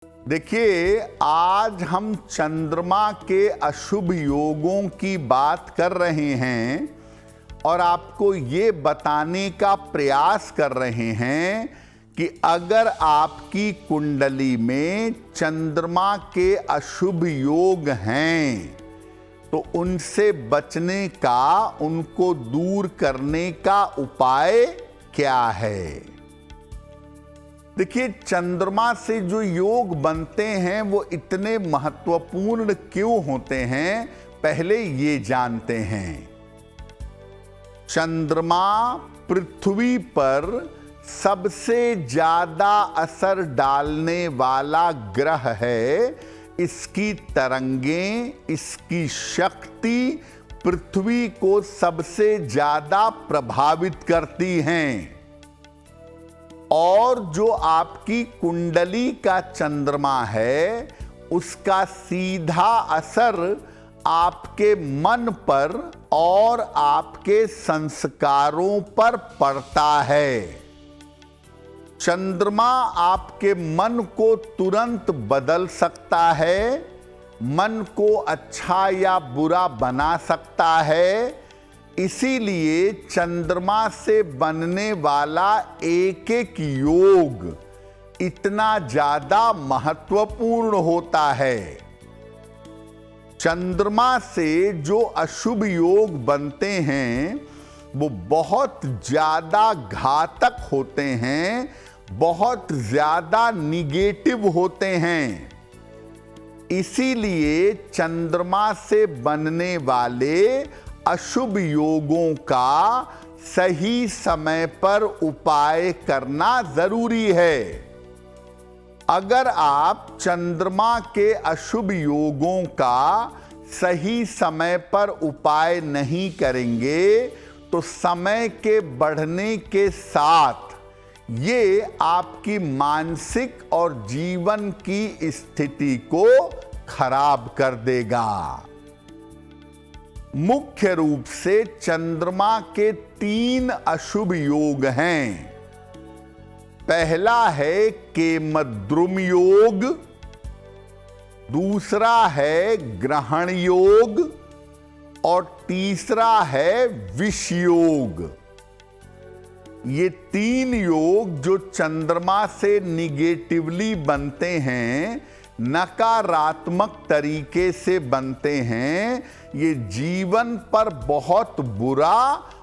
देखिए, आज हम चंद्रमा के अशुभ योगों की बात कर रहे हैं और आपको ये बताने का प्रयास कर रहे हैं कि अगर आपकी कुंडली में चंद्रमा के अशुभ योग हैं तो उनसे बचने का, उनको दूर करने का उपाय क्या है। देखिए, चंद्रमा से जो योग बनते हैं वो इतने महत्वपूर्ण क्यों होते हैं, पहले ये जानते हैं। चंद्रमा पृथ्वी पर सबसे ज्यादा असर डालने वाला ग्रह है। इसकी तरंगें, इसकी शक्ति पृथ्वी को सबसे ज्यादा प्रभावित करती हैं। और जो आपकी कुंडली का चंद्रमा है उसका सीधा असर आपके मन पर और आपके संस्कारों पर पड़ता है। चंद्रमा आपके मन को तुरंत बदल सकता है, मन को अच्छा या बुरा बना सकता है। इसीलिए चंद्रमा से बनने वाला एक एक योग इतना ज्यादा महत्वपूर्ण होता है। चंद्रमा से जो अशुभ योग बनते हैं वो बहुत ज्यादा घातक होते हैं, बहुत ज्यादा निगेटिव होते हैं। इसीलिए चंद्रमा से बनने वाले अशुभ योगों का सही समय पर उपाय करना जरूरी है। अगर आप चंद्रमा के अशुभ योगों का सही समय पर उपाय नहीं करेंगे तो समय के बढ़ने के साथ ये आपकी मानसिक और जीवन की स्थिति को खराब कर देगा। मुख्य रूप से चंद्रमा के 3 अशुभ योग हैं। पहला है केमद्रुम योग, दूसरा है ग्रहण योग और तीसरा है विष योग। ये 3 योग जो चंद्रमा से निगेटिवली बनते हैं, नकारात्मक तरीके से बनते हैं, ये जीवन पर बहुत बुरा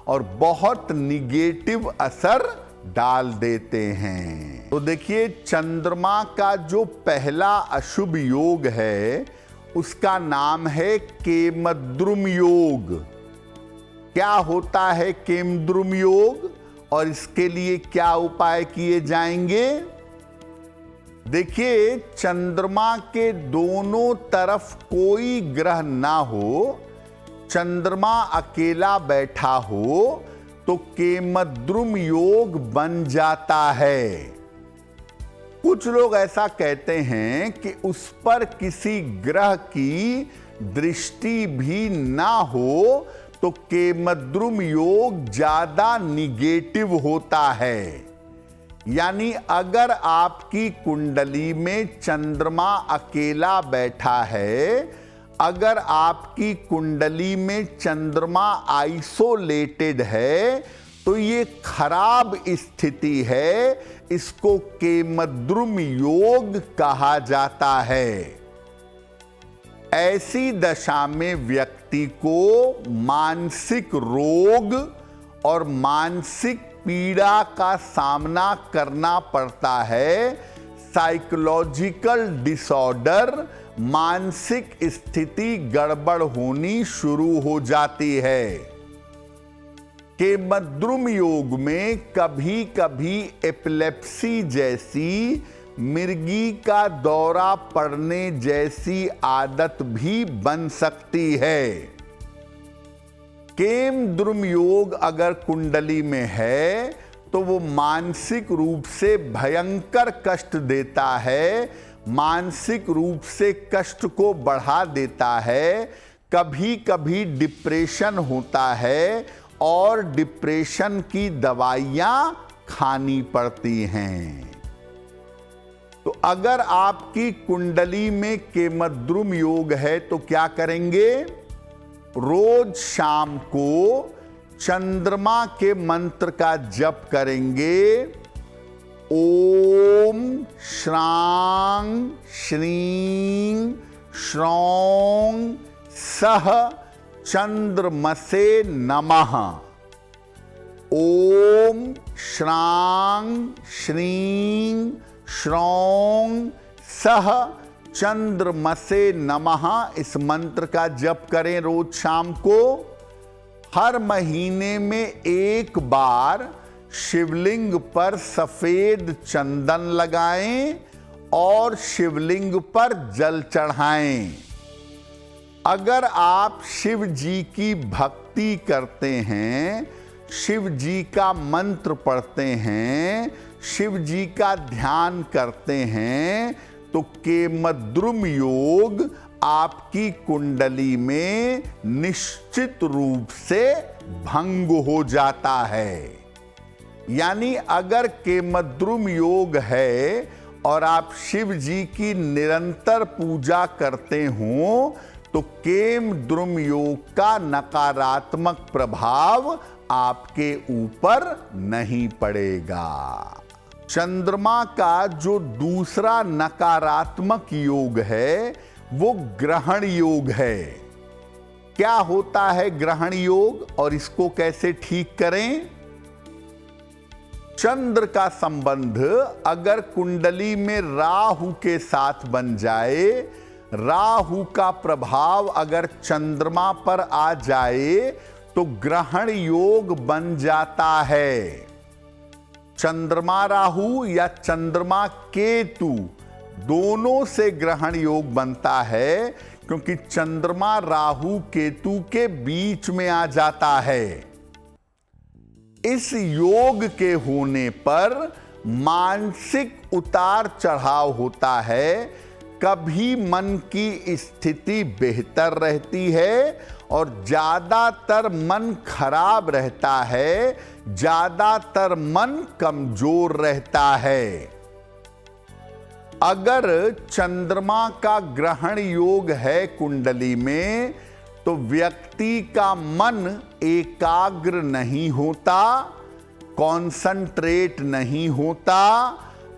और बहुत निगेटिव असर डाल देते हैं। तो देखिए, चंद्रमा का जो पहला अशुभ योग है उसका नाम है केमद्रुम योग। क्या होता है केमद्रुम योग और इसके लिए क्या उपाय किए जाएंगे? देखिए, चंद्रमा के दोनों तरफ कोई ग्रह ना हो, चंद्रमा अकेला बैठा हो तो केमद्रुम योग बन जाता है। कुछ लोग ऐसा कहते हैं कि उस पर किसी ग्रह की दृष्टि भी ना हो तो केमद्रुम योग ज्यादा निगेटिव होता है। यानी अगर आपकी कुंडली में चंद्रमा अकेला बैठा है, अगर आपकी कुंडली में चंद्रमा आइसोलेटेड है तो ये खराब स्थिति है। इसको केमद्रुम योग कहा जाता है। ऐसी दशा में व्यक्ति को मानसिक रोग और मानसिक पीड़ा का सामना करना पड़ता है। साइकोलॉजिकल डिसऑर्डर, मानसिक स्थिति गड़बड़ होनी शुरू हो जाती है। केमद्रुम योग में कभी कभी एपिलेप्सी जैसी, मिर्गी का दौरा पड़ने जैसी आदत भी बन सकती है। केमद्रुम योग अगर कुंडली में है तो वो मानसिक रूप से भयंकर कष्ट देता है, मानसिक रूप से कष्ट को बढ़ा देता है। कभी कभी डिप्रेशन होता है और डिप्रेशन की दवाइयां खानी पड़ती हैं। तो अगर आपकी कुंडली में केमद्रुम योग है तो क्या करेंगे? रोज शाम को चंद्रमा के मंत्र का जप करेंगे। ओम श्रांग श्रीं श्रौं सह चंद्रमसे नमः। ओम श्रांग श्रीं श्रौं सह चंद्रमसे नमः इस मंत्र का जप करें रोज शाम को। हर महीने में एक बार शिवलिंग पर सफेद चंदन लगाएं और शिवलिंग पर जल चढ़ाएं। अगर आप शिव जी की भक्ति करते हैं, शिव जी का मंत्र पढ़ते हैं, शिव जी का ध्यान करते हैं, तो केमद्रुम योग आपकी कुंडली में निश्चित रूप से भंग हो जाता है। यानी अगर केमद्रुम योग है और आप शिव जी की निरंतर पूजा करते हो तो केमद्रुम योग का नकारात्मक प्रभाव आपके ऊपर नहीं पड़ेगा। चंद्रमा का जो दूसरा नकारात्मक योग है वो ग्रहण योग है। क्या होता है ग्रहण योग और इसको कैसे ठीक करें? चंद्र का संबंध अगर कुंडली में राहु के साथ बन जाए, राहु का प्रभाव अगर चंद्रमा पर आ जाए तो ग्रहण योग बन जाता है। चंद्रमा राहु या चंद्रमा केतु दोनों से ग्रहण योग बनता है, क्योंकि चंद्रमा राहु केतु के बीच में आ जाता है। इस योग के होने पर मानसिक उतार चढ़ाव होता है। कभी मन की स्थिति बेहतर रहती है और ज्यादातर मन खराब रहता है, ज्यादातर मन कमजोर रहता है। अगर चंद्रमा का ग्रहण योग है कुंडली में तो व्यक्ति का मन एकाग्र नहीं होता, कॉन्संट्रेट नहीं होता।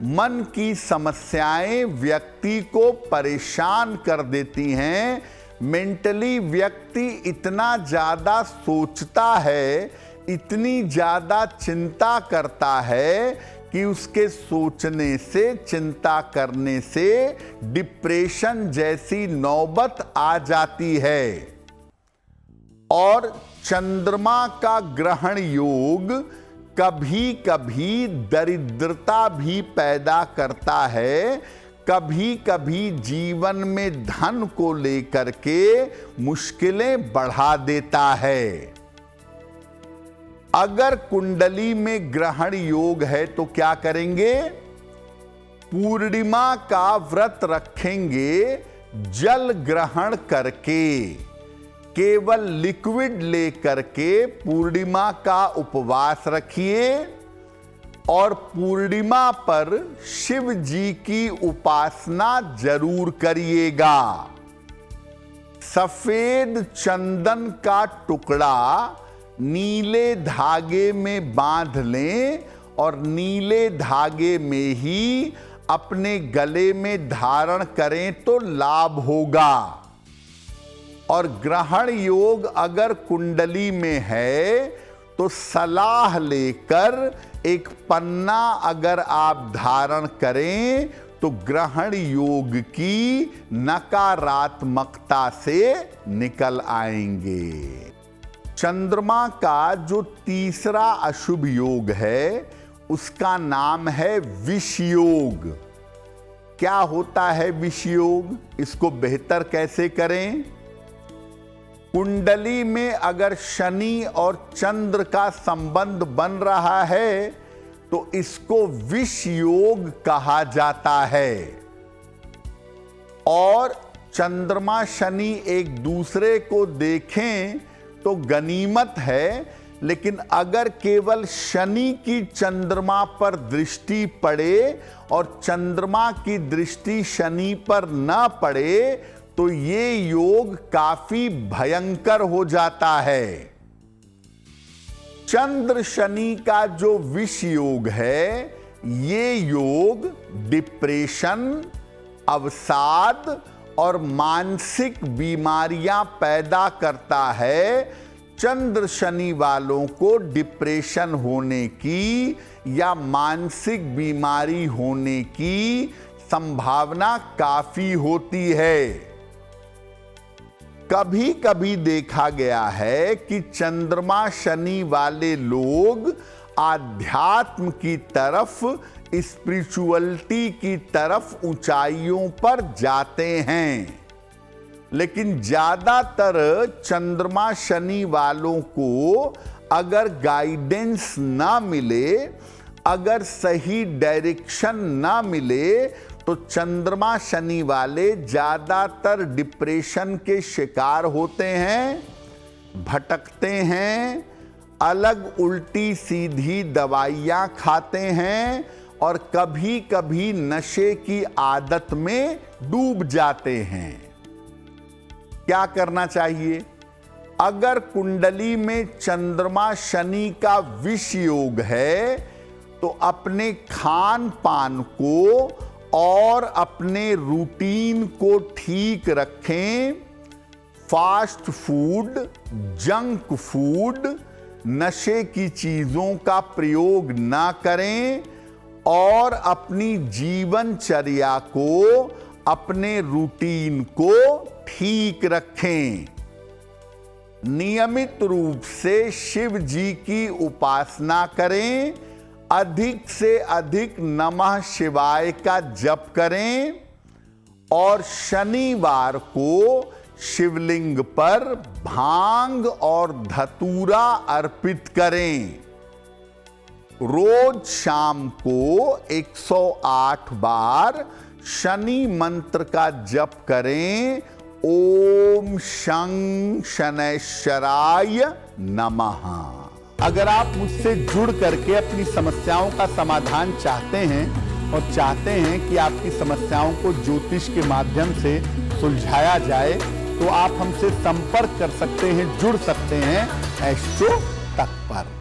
मन की समस्याएं व्यक्ति को परेशान कर देती हैं। मेंटली व्यक्ति इतना ज्यादा सोचता है, इतनी ज्यादा चिंता करता है कि उसके सोचने से, चिंता करने से डिप्रेशन जैसी नौबत आ जाती है। और चंद्रमा का ग्रहण योग कभी कभी दरिद्रता भी पैदा करता है, कभी कभी जीवन में धन को लेकर के मुश्किलें बढ़ा देता है। अगर कुंडली में ग्रहण योग है तो क्या करेंगे? पूर्णिमा का व्रत रखेंगे जल ग्रहण करके, केवल लिक्विड लेकर के पूर्णिमा का उपवास रखिए और पूर्णिमा पर शिव जी की उपासना जरूर करिएगा। सफेद चंदन का टुकड़ा नीले धागे में बांध लें और नीले धागे में ही अपने गले में धारण करें तो लाभ होगा। और ग्रहण योग अगर कुंडली में है तो सलाह लेकर एक पन्ना अगर आप धारण करें तो ग्रहण योग की नकारात्मकता से निकल आएंगे। चंद्रमा का जो तीसरा अशुभ योग है उसका नाम है विष योग। क्या होता है विष योग? इसको बेहतर कैसे करें? कुंडली में अगर शनि और चंद्र का संबंध बन रहा है तो इसको विष योग कहा जाता है। और चंद्रमा शनि एक दूसरे को देखें तो गनीमत है, लेकिन अगर केवल शनि की चंद्रमा पर दृष्टि पड़े और चंद्रमा की दृष्टि शनि पर न पड़े तो ये योग काफी भयंकर हो जाता है। चंद्र शनि का जो विष योग है, ये योग डिप्रेशन, अवसाद और मानसिक बीमारियां पैदा करता है। चंद्र शनि वालों को डिप्रेशन होने की या मानसिक बीमारी होने की संभावना काफी होती है। कभी कभी देखा गया है कि चंद्रमा शनि वाले लोग आध्यात्म की तरफ, स्पिरिचुअलिटी की तरफ ऊंचाइयों पर जाते हैं, लेकिन ज्यादातर चंद्रमा शनि वालों को अगर गाइडेंस ना मिले, अगर सही डायरेक्शन ना मिले, तो चंद्रमा शनि वाले ज्यादातर डिप्रेशन के शिकार होते हैं, भटकते हैं, अलग उल्टी सीधी दवाइयां खाते हैं और कभी कभी नशे की आदत में डूब जाते हैं। क्या करना चाहिए? अगर कुंडली में चंद्रमा शनि का विष योग है तो अपने खान पान को और अपने रूटीन को ठीक रखें। फास्ट फूड, जंक फूड, नशे की चीजों का प्रयोग ना करें और अपनी जीवनचर्या को, अपने रूटीन को ठीक रखें। नियमित रूप से शिव जी की उपासना करें, अधिक से अधिक नमः शिवाय का जप करें और शनिवार को शिवलिंग पर भांग और धतूरा अर्पित करें। रोज शाम को 108 बार शनि मंत्र का जप करें। ओम शं शनैश्चराय नमः। अगर आप मुझसे जुड़ करके अपनी समस्याओं का समाधान चाहते हैं और चाहते हैं कि आपकी समस्याओं को ज्योतिष के माध्यम से सुलझाया जाए, तो आप हमसे संपर्क कर सकते हैं, जुड़ सकते हैं एस्ट्रो तक पर।